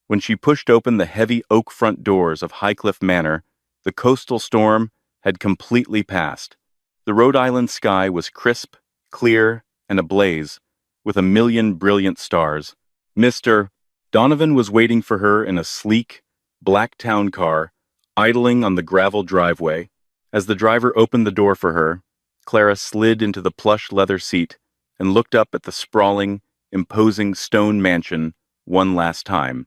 When she pushed open the heavy oak front doors of Highcliffe Manor, the coastal storm had completely passed. The Rhode Island sky was crisp, clear, and ablaze, with a million brilliant stars. Mr. Donovan was waiting for her in a sleek, black town car, idling on the gravel driveway. As the driver opened the door for her, Clara slid into the plush leather seat and looked up at the sprawling, imposing stone mansion one last time.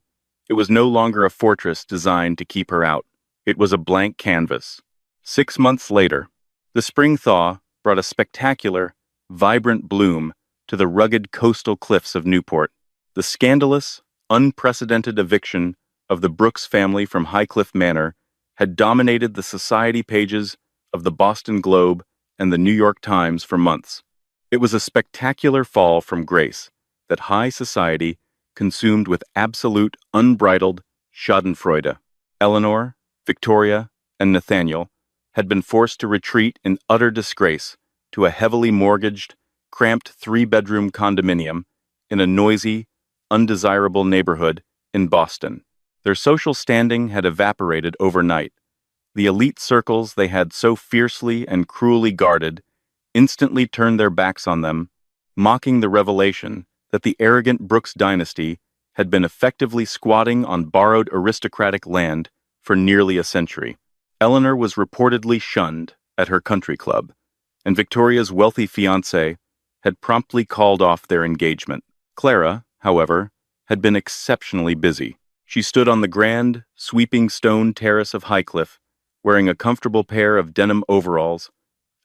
It was no longer a fortress designed to keep her out. It was a blank canvas. 6 months later, the spring thaw brought a spectacular, vibrant bloom to the rugged coastal cliffs of Newport. The scandalous, unprecedented eviction of the Brooks family from Highcliffe Manor had dominated the society pages of the Boston Globe and the New York Times for months. It was a spectacular fall from grace that high society consumed with absolute, unbridled schadenfreude. Eleanor, Victoria, and Nathaniel had been forced to retreat in utter disgrace to a heavily mortgaged, cramped 3-bedroom condominium in a noisy, undesirable neighborhood in Boston. Their social standing had evaporated overnight. The elite circles they had so fiercely and cruelly guarded instantly turned their backs on them, mocking the revelation that the arrogant Brooks dynasty had been effectively squatting on borrowed aristocratic land for nearly a century. Eleanor was reportedly shunned at her country club, and Victoria's wealthy fiancé had promptly called off their engagement. Clara, however, had been exceptionally busy. She stood on the grand, sweeping stone terrace of Highcliffe, wearing a comfortable pair of denim overalls,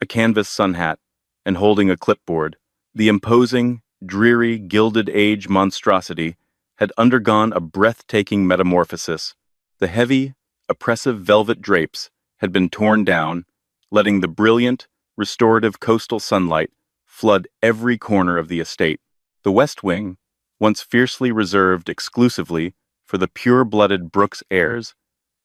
a canvas sun hat, and holding a clipboard. The imposing, dreary Gilded Age monstrosity had undergone a breathtaking metamorphosis. The heavy, oppressive velvet drapes had been torn down, letting the brilliant, restorative coastal sunlight flood every corner of the estate. The West Wing, once fiercely reserved exclusively for the pure-blooded Brooks heirs,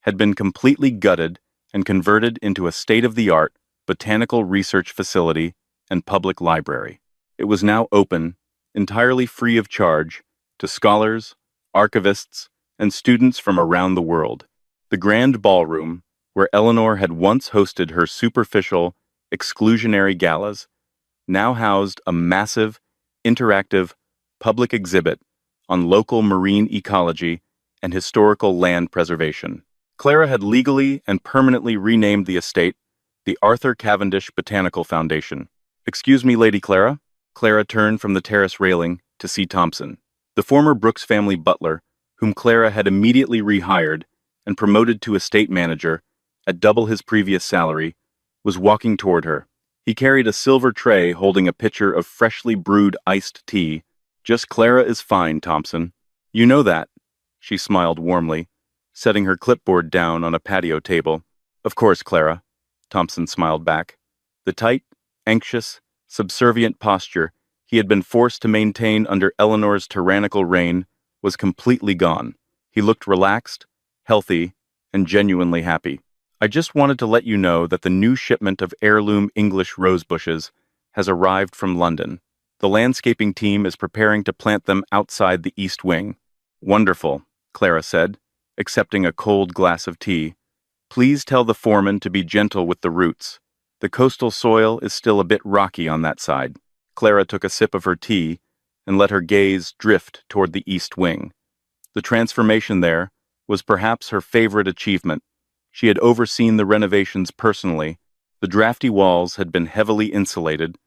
had been completely gutted and converted into a state-of-the-art botanical research facility and public library. It was now open, entirely free of charge, to scholars, archivists, and students from around the world. The grand ballroom, where Eleanor had once hosted her superficial, exclusionary galas, now housed a massive, interactive, public exhibit on local marine ecology and historical land preservation. Clara had legally and permanently renamed the estate the Arthur Cavendish Botanical Foundation. "Excuse me, Lady Clara." Clara turned from the terrace railing to see Thompson, the former Brooks family butler, whom Clara had immediately rehired and promoted to estate manager at double his previous salary, was walking toward her. He carried a silver tray holding a pitcher of freshly brewed iced tea. "Just Clara is fine, Thompson. You know that." She smiled warmly, setting her clipboard down on a patio table. "Of course, Clara," Thompson smiled back. The tight, anxious, subservient posture he had been forced to maintain under Eleanor's tyrannical reign was completely gone. He looked relaxed, healthy, and genuinely happy. "I just wanted to let you know that the new shipment of heirloom English rose bushes has arrived from London. The landscaping team is preparing to plant them outside the East Wing." "Wonderful," Clara said, accepting a cold glass of tea. "Please tell the foreman to be gentle with the roots. The coastal soil is still a bit rocky on that side." Clara took a sip of her tea and let her gaze drift toward the East Wing. The transformation there was perhaps her favorite achievement. She had overseen the renovations personally. The drafty walls had been heavily insulated,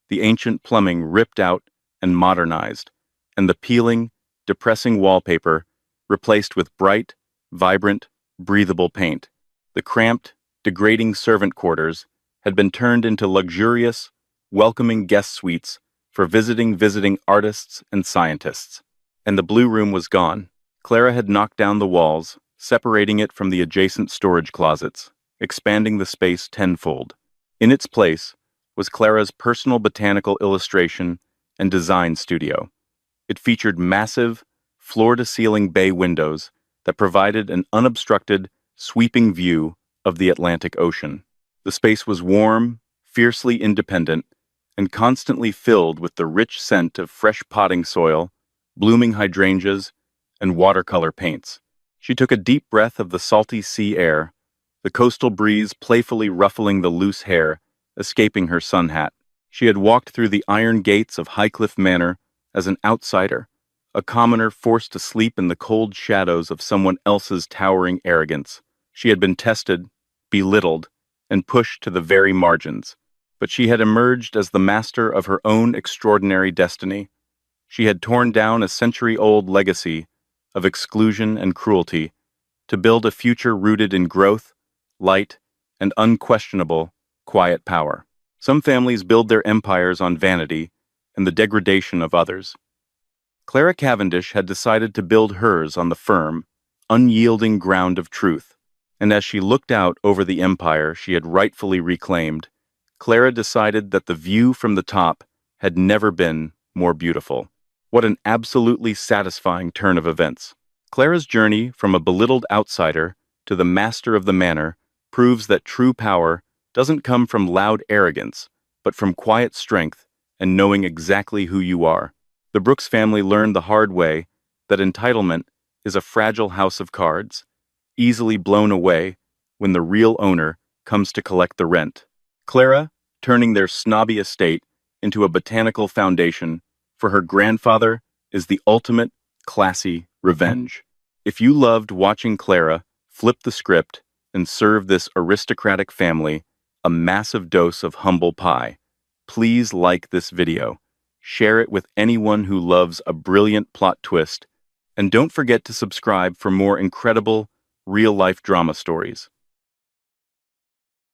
the ancient plumbing ripped out and modernized, and the peeling, depressing wallpaper replaced with bright, vibrant, breathable paint. The cramped, degrading servant quarters had been turned into luxurious, welcoming guest suites for visiting artists and scientists. And the blue room was gone. Clara had knocked down the walls, separating it from the adjacent storage closets, expanding the space tenfold. In its place was Clara's personal botanical illustration and design studio. It featured massive, floor-to-ceiling bay windows that provided an unobstructed, sweeping view of the Atlantic Ocean. The space was warm, fiercely independent, and constantly filled with the rich scent of fresh potting soil, blooming hydrangeas, and watercolor paints. She took a deep breath of the salty sea air, the coastal breeze playfully ruffling the loose hair, escaping her sun hat. She had walked through the iron gates of Highcliffe Manor as an outsider, a commoner forced to sleep in the cold shadows of someone else's towering arrogance. She had been tested, belittled, and pushed to the very margins, but she had emerged as the master of her own extraordinary destiny. She had torn down a century-old legacy of exclusion and cruelty to build a future rooted in growth, light, and unquestionable, quiet power. Some families build their empires on vanity and the degradation of others. Clara Cavendish had decided to build hers on the firm, unyielding ground of truth, and as she looked out over the empire she had rightfully reclaimed, Clara decided that the view from the top had never been more beautiful. What an absolutely satisfying turn of events. Clara's journey from a belittled outsider to the master of the manor proves that true power doesn't come from loud arrogance, but from quiet strength and knowing exactly who you are. The Brooks family learned the hard way that entitlement is a fragile house of cards, easily blown away when the real owner comes to collect the rent. Clara, turning their snobby estate into a botanical foundation for her grandfather, is the ultimate classy revenge. If you loved watching Clara flip the script and serve this aristocratic family a massive dose of humble pie, please like this video, share it with anyone who loves a brilliant plot twist, and don't forget to subscribe for more incredible, real-life drama stories.